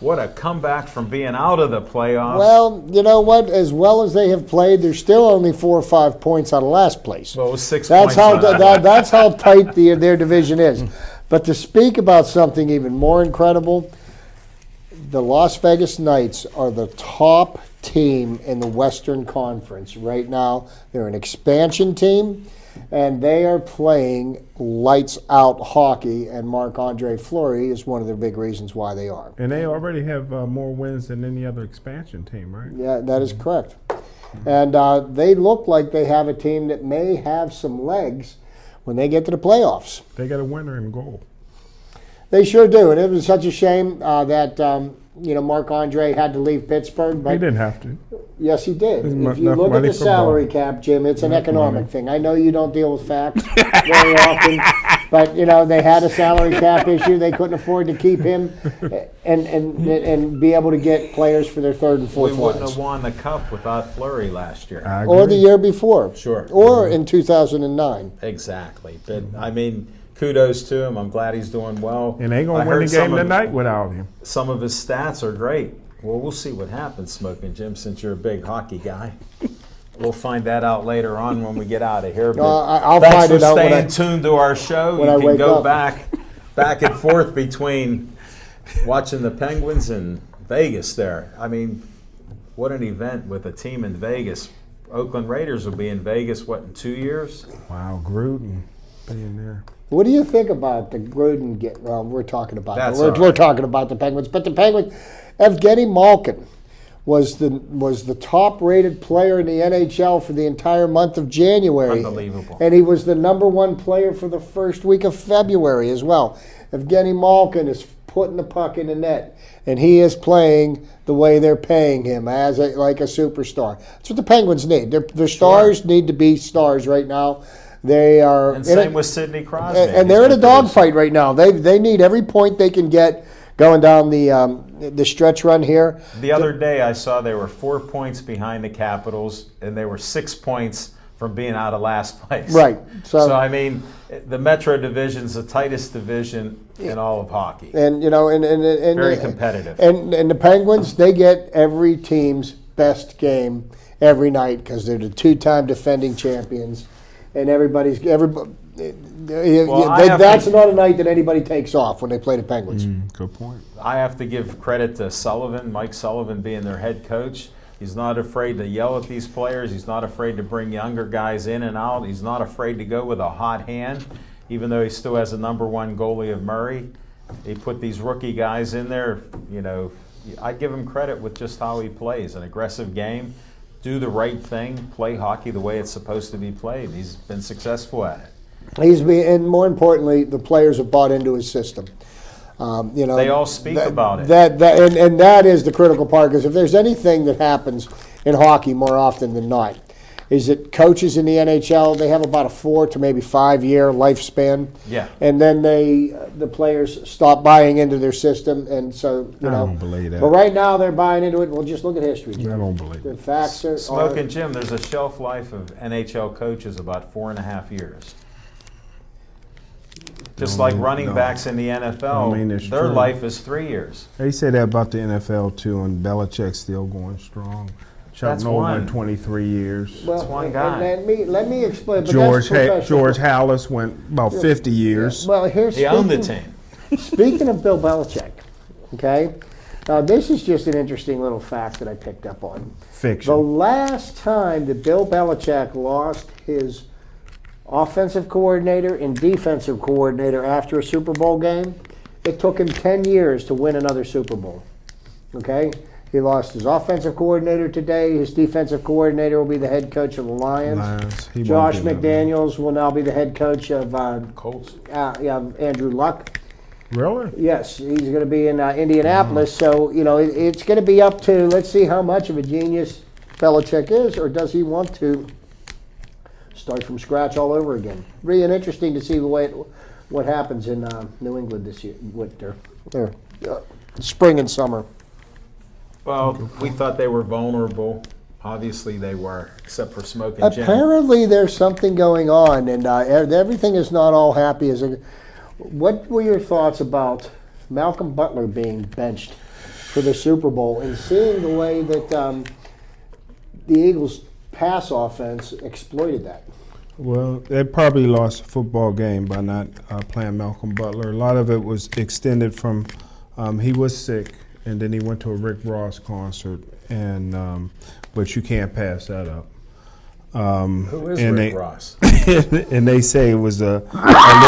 What a comeback from being out of the playoffs. Well, you know what? As well as they have played, they're still only 4 or 5 points out of last place. Well, it was 6 That's points. how on that. that's how tight their division is. But to speak about something even more incredible, the Las Vegas Knights are the top team in the Western Conference right now. They're an expansion team, and they are playing lights out hockey, and Marc-Andre Fleury is one of the big reasons why they are. And they already have more wins than any other expansion team, right? Yeah, that is correct. And they look like they have a team that may have some legs when they get to the playoffs. They got a winner in goal. They sure do, and it was such a shame that Marc-Andre had to leave Pittsburgh. But He didn't have to. yes, he did. There's If you enough look at money the for salary both. cap, Jim, it's an Enough economic money. thing. I know you don't deal with facts very often, but they had a salary cap issue. They couldn't afford to keep him and be able to get players for their third and We fourth wouldn't lines. have won the cup without Fleury last year. I Or the agree. year before. Sure. Or in 2009. Exactly. But, I mean, kudos to him. I'm glad he's doing well. And they I going to win heard the game some of- tonight without him. Some of his stats are great. Well, we'll see what happens, Smoking Jim, since you're a big hockey guy. We'll find that out later on when we get out of here. But I'll thanks find for it out when staying I- tuned to our show. when I You can wake go up. back and forth between watching the Penguins and Vegas there. I mean, what an event with a team in Vegas. Oakland Raiders will be in Vegas, in 2 years? Wow, Gruden being there. What do you think about the Gruden get? Well, we're talking about That's we're, all we're right. talking about the Penguins, but the Penguins, Evgeny Malkin was the top-rated player in the NHL for the entire month of January. Unbelievable. And he was the #1 player for the first week of February as well. Evgeny Malkin is putting the puck in the net, and he is playing the way they're paying him like a superstar. That's what the Penguins need. Their stars need to be stars right now. They are And in same it- with Sidney Crosby. and they're in a dogfight right now. They need every point they can get going down the stretch run here. The other day I saw they were 4 points behind the Capitals, and they were 6 points from being out of last place. Right. So I mean, the Metro Division's the tightest division in all of hockey. And and Very competitive. And the Penguins, they get every team's best game every night because they're the 2-time defending champions, and everybody. I have That's to- not a night that anybody takes off when they play the Penguins. Good point. I have to give credit to Sullivan, Mike Sullivan being their head coach. He's not afraid to yell at these players. He's not afraid to bring younger guys in and out. He's not afraid to go with a hot hand, even though he still has a #1 goalie of Murray. He put these rookie guys in there. I give him credit with just how he plays. An aggressive game, do the right thing, play hockey the way it's supposed to be played. He's been successful at it. And more importantly, the players have bought into his system. They all speak about it. And that is the critical part, because if there's anything that happens in hockey more often than not, is that coaches in the NHL, they have about a 4 to maybe 5 year lifespan. Yeah. And then the players stop buying into their system, and so I don't believe that. But right now they're buying into it. Well, just look at history, Jim. I don't believe The it. facts are Smoking Jim, there's a shelf life of NHL coaches about 4.5 years. Just like running backs in the NFL, I mean, it's their true. life is 3 years. They say that about the NFL too, and Belichick's still going strong. Chuck That's Nolan, one. 23 years. Well, one and guy. let me explain. But George that's professional. George Hallis went about 50 years. Well, here's He owned the team. Speaking of Bill Belichick, okay, this is just an interesting little fact that I picked up on. The Fiction. last time that Bill Belichick lost his offensive coordinator and defensive coordinator after a Super Bowl game, it took him 10 years to win another Super Bowl. Okay? He lost his offensive coordinator today. His defensive coordinator will be the head coach of the Lions. He won't Josh get that one. McDaniels will now be the head coach of Colts. Andrew Luck. Really? Yes, he's going to be in Indianapolis. So, it's going to be up to, let's see how much of a genius Belichick is, or does he want to start from scratch all over again? Really interesting to see what happens in New England this year, winter, or spring and summer. Well, we thought they were vulnerable. Obviously, they were, except for Smoking Jim. Apparently, there's something going on, and everything is not all happy. What were your thoughts about Malcolm Butler being benched for the Super Bowl and seeing the way that the Eagles' pass offense exploited that? Well, they probably lost a football game by not playing Malcolm Butler. A lot of it was extended from he was sick, and then he went to a Rick Ross concert, and but you can't pass that up. Who is Rick Ross? And they say it was a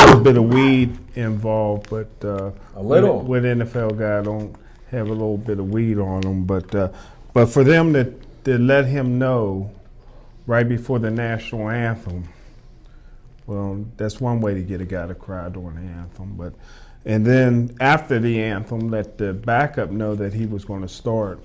little bit of weed involved, but a little. With NFL guy, don't have a little bit of weed on them, but for them to let him know right before the national anthem, well, that's one way to get a guy to cry during the anthem. And then after the anthem, let the backup know that he was going to start.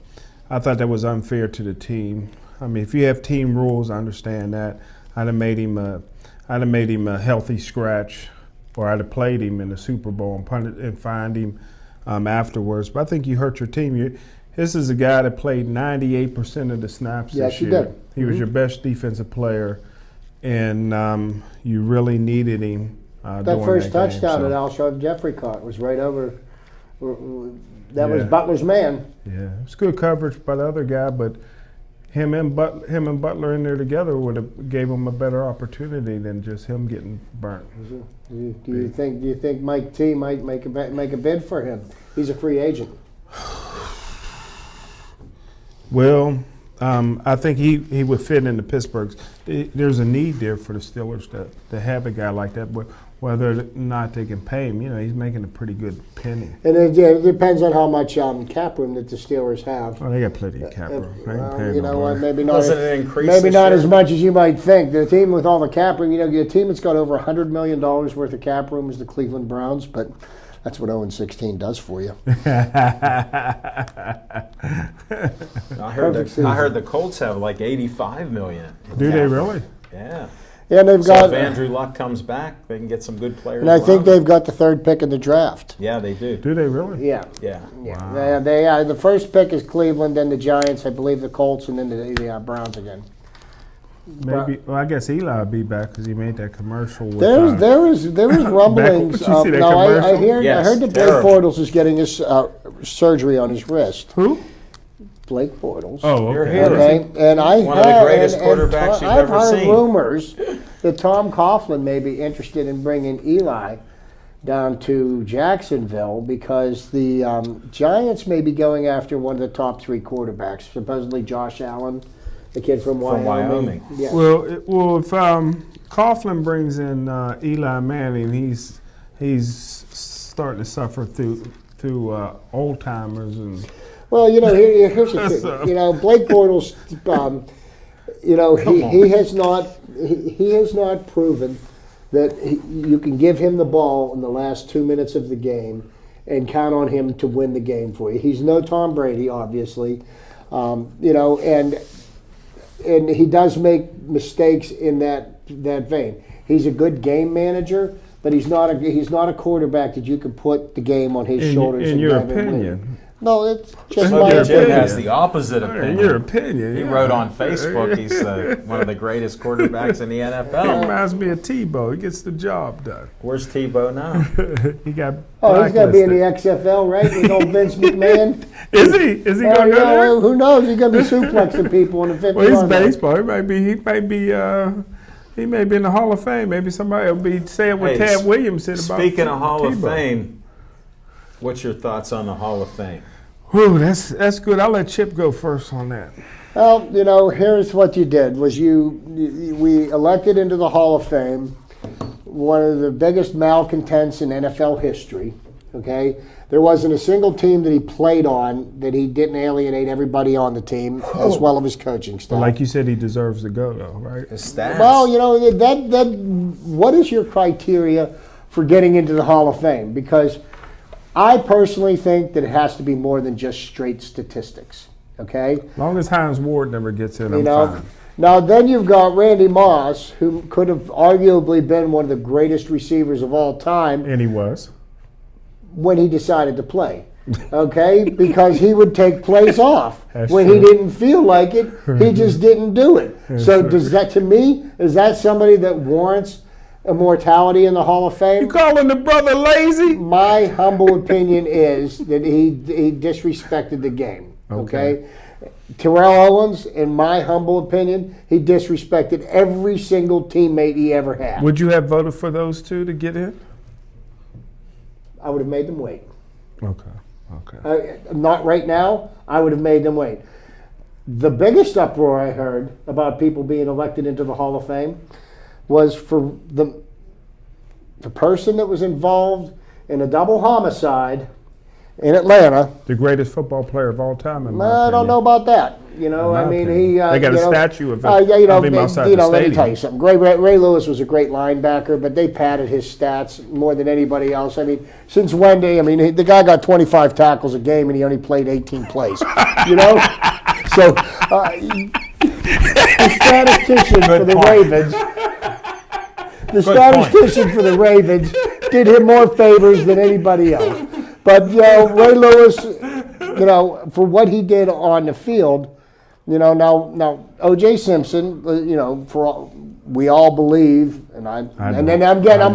I thought that was unfair to the team. I mean, if you have team rules, I understand that. I'd have made him a healthy scratch, or I'd have played him in the Super Bowl and find him afterwards. But I think you hurt your team. This is a guy that played 98% of the snaps this year. Yes, he did. He was your best defensive player, and you really needed him. That first touchdown game, that Alshon Jeffrey caught was right over. That was Yeah. Butler's man. Yeah, it's good coverage by the other guy, but him and Butler in there together would have gave him a better opportunity than just him getting burnt. Do you think Mike T might make a bid for him? He's a free agent. Well, I think he would fit into Pittsburgh's. There's a need there for the Steelers to have a guy like that, but whether or not they can pay him, he's making a pretty good penny. And it depends on how much cap room that the Steelers have. Oh, they got plenty of cap room. They can pay him You know what? nobody. Maybe not. Doesn't it increase Maybe this not year? as much as you might think. The team with all the cap room, a team that's got over $100 million worth of cap room is the Cleveland Browns, but that's what 0-16 does for you. I heard the Colts have like $85 million. Do they really? Yeah. And they've So got. if Andrew Luck comes back, they can get some good players. And I think around him. they've got the third pick in the draft. Yeah, they do. Do they really? Yeah. Yeah. Yeah. The first pick is Cleveland, then the Giants, I believe the Colts, and then the Browns again. Maybe. Well, I guess Eli will be back because he made that commercial. With, There was rumblings. Did you see that I commercial? Yes, heard that terrible. Blake Bortles is getting his surgery on his wrist. Who? Blake Bortles. Oh, You're okay. here. Okay, and One of the greatest quarterbacks you've I've ever heard seen. rumors that Tom Coughlin may be interested in bringing Eli down to Jacksonville because the Giants may be going after one of the top three quarterbacks, supposedly Josh Allen, the kid from Wyoming. Yeah. Well, if Coughlin brings in Eli Manning, he's starting to suffer through old timers and. Well, here's the thing. Blake Bortles, he has not proven that you can give him the ball in the last 2 minutes of the game and count on him to win the game for you. He's no Tom Brady, obviously, and he does make mistakes in that vein. He's a good game manager, but he's not a quarterback that you can put the game on his shoulders. In and your have him win. opinion. No, it's just In my your Jim opinion. has the opposite opinion. In your opinion. He yeah. wrote on Facebook he's one of the greatest quarterbacks in the He NFL. reminds me of Tebow. He gets the job done. Where's Tebow now? He got Oh, he's going to be in the blacklisted. XFL, right? With old Vince McMahon. Is he? Is he Oh, going to go there? who knows? He's going to be suplexing people in the 50 Well, he's yard line. baseball. He may be in the Hall of Fame. Maybe somebody will be saying what Hey, Tad Williams said about Speaking of Hall of Tebow. Fame, what's your thoughts on the Hall of Fame? Whew, that's good. I'll let Chip go first on that. Well, here's what you did: we elected into the Hall of Fame one of the biggest malcontents in NFL history. Okay, there wasn't a single team that he played on that he didn't alienate everybody on the team, as well as his coaching staff. But like you said, he deserves to go, though, right? His stats. Well, that what is your criteria for getting into the Hall of Fame? Because I personally think that it has to be more than just straight statistics. Okay. As long as Hines Ward never gets in, You I'm know. fine. Now then, you've got Randy Moss, who could have arguably been one of the greatest receivers of all time And he was. when he decided to play. Okay, because he would take plays off That's when true. he didn't feel like it. He just didn't do it. So does that, to me, is that somebody that warrants immortality in the Hall of You Fame? calling the brother lazy? My humble opinion is that he disrespected the game. Okay. Terrell Owens, in my humble opinion, he disrespected every single teammate he ever had. Would you have voted for those two to get in? I would have made them wait. Okay. Not right now. I would have made them wait. The biggest uproar I heard about people being elected into the Hall of Fame was for the person that was involved in a double homicide in Atlanta. The greatest football player of all time, in my I don't opinion. know about that. You know, In my I mean, opinion. he. They got a you know, statue of yeah, you know, him outside you the know. Let me stadium. tell you something. Ray Lewis was a great linebacker, but they padded his stats more than anybody else. I mean, since Wendy, I mean, the guy got 25 tackles a game, and he only played 18 plays. You know, so the statistician for the Ravens. The statistician for the Ravens did him more favors than anybody else. But, you know, Ray Lewis, you know, for what he did on the field, you know, now O.J. Simpson, you know, we all believe, and I'm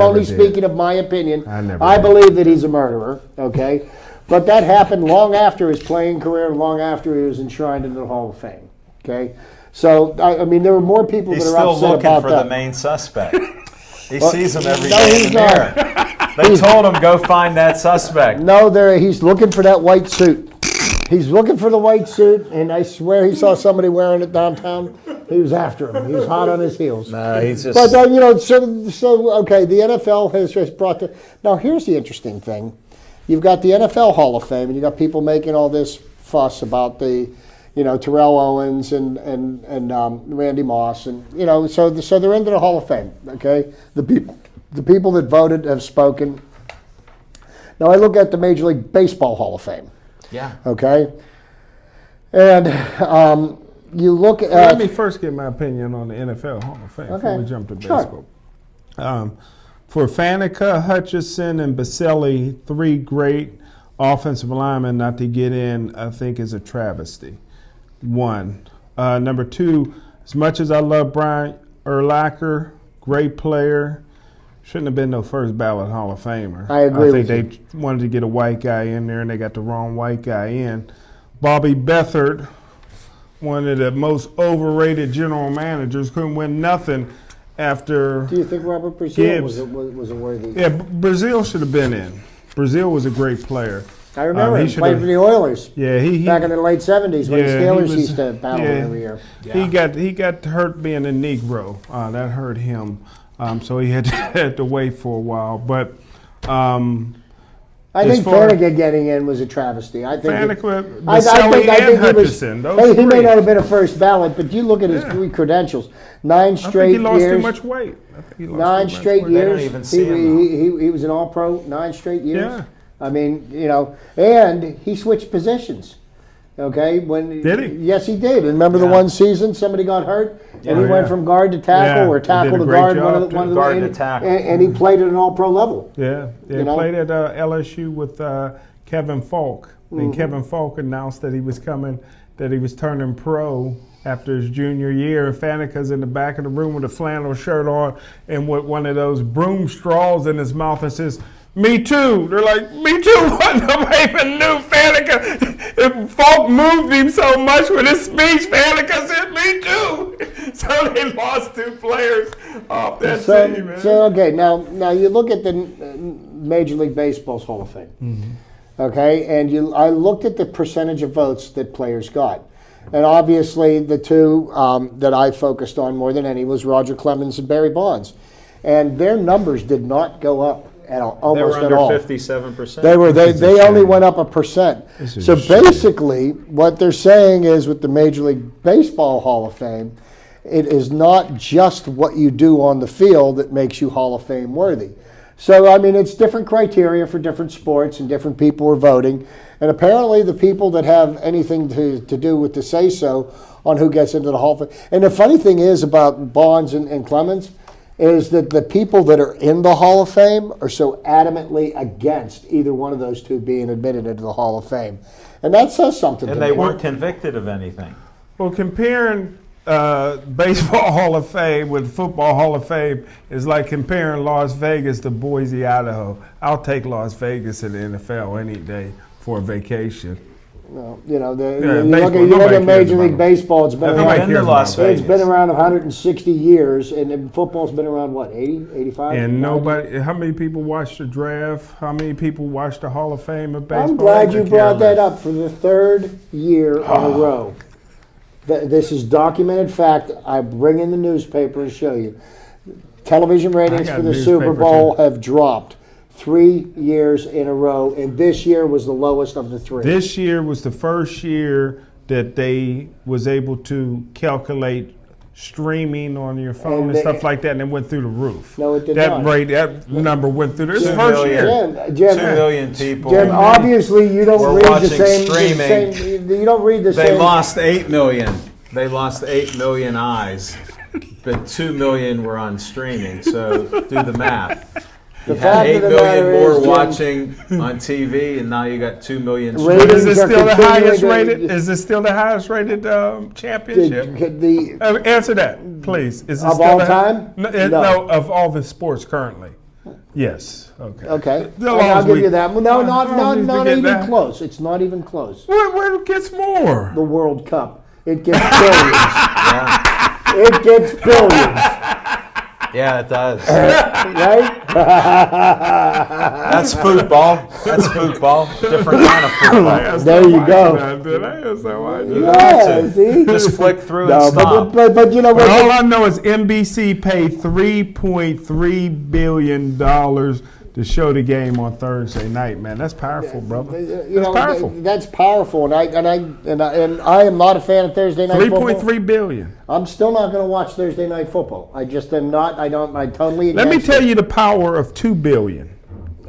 only did. speaking of my opinion. I did. believe that he's a murderer, okay? But that happened long after his playing career and long after he was enshrined into the Hall of Fame, okay? So, I mean, there were more people He's that are still upset looking about for that. the main suspect. He sees him every no, day he's in the not. mirror. They told him, go find that suspect. No, he's looking for that white suit. He's looking for the white suit, and I swear he saw somebody wearing it downtown. He was after him. He was hot on his heels. No, he's just... But you know, so okay. The NFL has brought the. Now here's the interesting thing: you've got the NFL Hall of Fame, and you got people making all this fuss about the, you know, Terrell Owens and Randy Moss, and you know, so they're into the Hall of Fame. Okay, the people that voted have spoken. Now I look at the Major League Baseball Hall of Fame. Yeah. Okay, and you look at. Let me first get my opinion on the NFL Hall of Fame before we jump to Sure. baseball. For Faneca, Hutchison, and Baselli, three great offensive linemen not to get in, I think, is a travesty. One. Number two, as much as I love Brian Urlacher, great player, shouldn't have been no first ballot Hall of Famer. I agree think with they wanted to get a white guy in there, and they got the wrong white guy in. Bobby Beathard, one of the most overrated general managers, couldn't win nothing after. Do you think Robert Brazil Gibbs. was a worthy? Yeah, Brazil should have been in. Brazil was a great player. I remember he he should played have- for the Oilers Yeah, he back in the late '70s when the yeah, he Steelers was- used to battle yeah. every year. He got hurt being a Negro. That hurt him. So he had to wait for a while. But I as think far- Flanagan getting in was a travesty. I think Faneca, I Baselli, think and he Hutchison. was. Those He may three. not have been a first ballot, but you look at his three credentials: 9 I think straight he lost years. too much weight. I think he lost 9 too much straight weight. They don't years. even see him He was an All-Pro 9 straight years. Yeah. I mean, you know, and he switched positions. Okay, when Did he? Yes, he did. And remember the one season somebody got hurt, and he Yeah. went from guard to tackle, Yeah, or he tackle did a to great guard, job, one of too. the Guard and, to tackle. and he played at an All-Pro level. Yeah, You know? played at LSU with Kevin Falk. And Kevin Falk announced that he was coming, that he was turning pro after his junior year. And Faneca's in the back of the room with a flannel shirt on and with one of those broom straws in his mouth and says, "Me too." They're like, "Me too." What? Nobody even knew Faneca. If Falk moved him so much with his speech, Faneca said, "Me too." So they lost 2 players off that team, man. So okay, now you look at the Major League Baseball's Hall of Fame. Mm-hmm. Okay, and I looked at the percentage of votes that players got, and obviously the two that I focused on more than any was Roger Clemens and Barry Bonds, and their numbers did not go up at all, They almost were at under all. 57%. They only went up 1%. This is So a shame. basically, what they're saying is with the Major League Baseball Hall of Fame, it is not just what you do on the field that makes you Hall of Fame worthy. So, I mean, it's different criteria for different sports and different people are voting. And apparently the people that have anything to do with the say-so on who gets into the Hall of Fame. And the funny thing is about Bonds and Clemens is that the people that are in the Hall of Fame are so adamantly against either one of those two being admitted into the Hall of Fame. And that says something to And me. they weren't convicted of anything. Well, comparing baseball Hall of Fame with football Hall of Fame is like comparing Las Vegas to Boise, Idaho. I'll take Las Vegas in the NFL any day for a vacation. Well, you know, Yeah, you baseball, look nobody at Major cares League about Baseball. It's been Nobody around. cares about It's been around 160 years, and then football's been around what, 80, 85? And 90? nobody, how many people watch the draft? How many people watch the Hall of Fame of baseball? I'm glad They you could brought care that less. up for the third year in a row. This is documented fact. I bring in the newspaper and show you. Television ratings got for the newspaper, Super Bowl too. have dropped 3 years in a row, and this year was the lowest of the three. This year was the first year that they was able to calculate streaming on your phone and, they- stuff like that, and it went through the roof. No, it did that not. rate, that number went through the It's the 2 first million. year. Jim, 2 million people. Jim, obviously you don't We're read the watching same. streaming. You don't read the They same. lost 8 million. They lost 8 million eyes, but 2 million were on streaming. So do the math. You The had fact 8 of the million matter more is, Jim, watching on TV, and now you got 2 million Ratings streaming. Is it are still the continuing highest to- rated? Is it still the highest rated championship? The Answer that, please. Is it Of still all the- time? No, No. no, of all the sports currently. Yes. Okay. Okay, The I'll laws give we- you that. Well, no, not Oh, we not forget even that. close. It's not even close. What gets more? The World Cup. It gets billions. Yeah, It gets billions, yeah, it does. right? That's football. That's football. Different kind of football. There you go. You got Yeah, to. see? Just flick through No, and stop. but you know But all what? I know is NBC paid $3.3 billion to show the game on Thursday night. Man, that's powerful, brother. You That's know, powerful. that's powerful, and I am not a fan of Thursday night football. $3.3 billion. I'm still not going to watch Thursday night football. I just am not. I don't. I totally. Let me against tell it. you the power of $2 billion.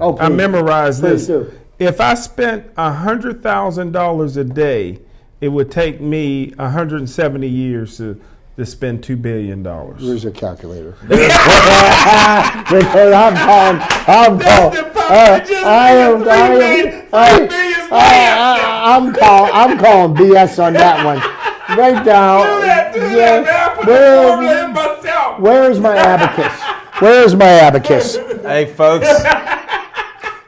Oh, I please. memorized Please this. do. If I spent $100,000 a day, it would take me 170 years to spend $2 billion. Where's your calculator? Because I'm calling. I'm calling BS on that one. Right now. Where's my abacus? Where's my abacus? Hey, folks.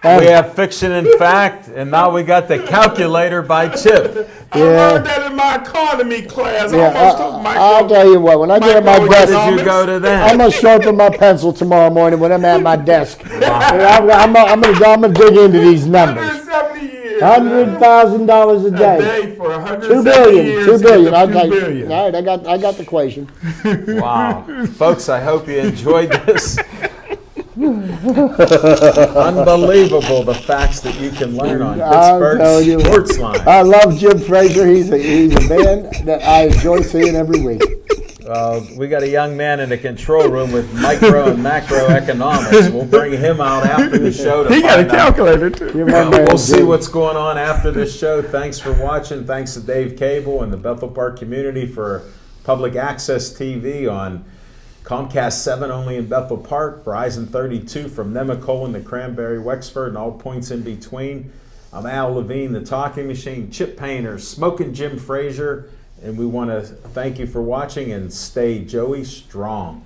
We have fiction and fact, and now we got the calculator by Chip. I learned that in my economy class. I Yeah, almost took my I'll tell you what. When I get at my Micro- Where desk, did you go to I'm then? gonna sharpen my pencil tomorrow morning when I'm at my desk. I'm gonna dig into these numbers. 170 years. $100,000 a A day. day for 170 $2 billion. years. $2 billion. I'll Okay. $2 billion. All right, I got the equation. Wow. Folks, I hope you enjoyed this. Unbelievable the facts that you can learn on I'll tell you. Pittsburgh Sportsline. I love Jim Frazier. He's a man that I enjoy seeing every week. We got a young man in the control room with micro and macroeconomics. We'll bring him out after the show to He got a find out. calculator too. You're my man, We'll see Jim. what's going on after this show. Thanks for watching. Thanks to Dave Cable and the Bethel Park community for public access TV on Comcast 7 only in Bethel Park, Verizon 32 from Nemacolin to Cranberry, Wexford, and all points in between. I'm Al Levine, the Talking Machine, Chip Painter, Smoking Jim Frazier, and we want to thank you for watching and stay Joey strong.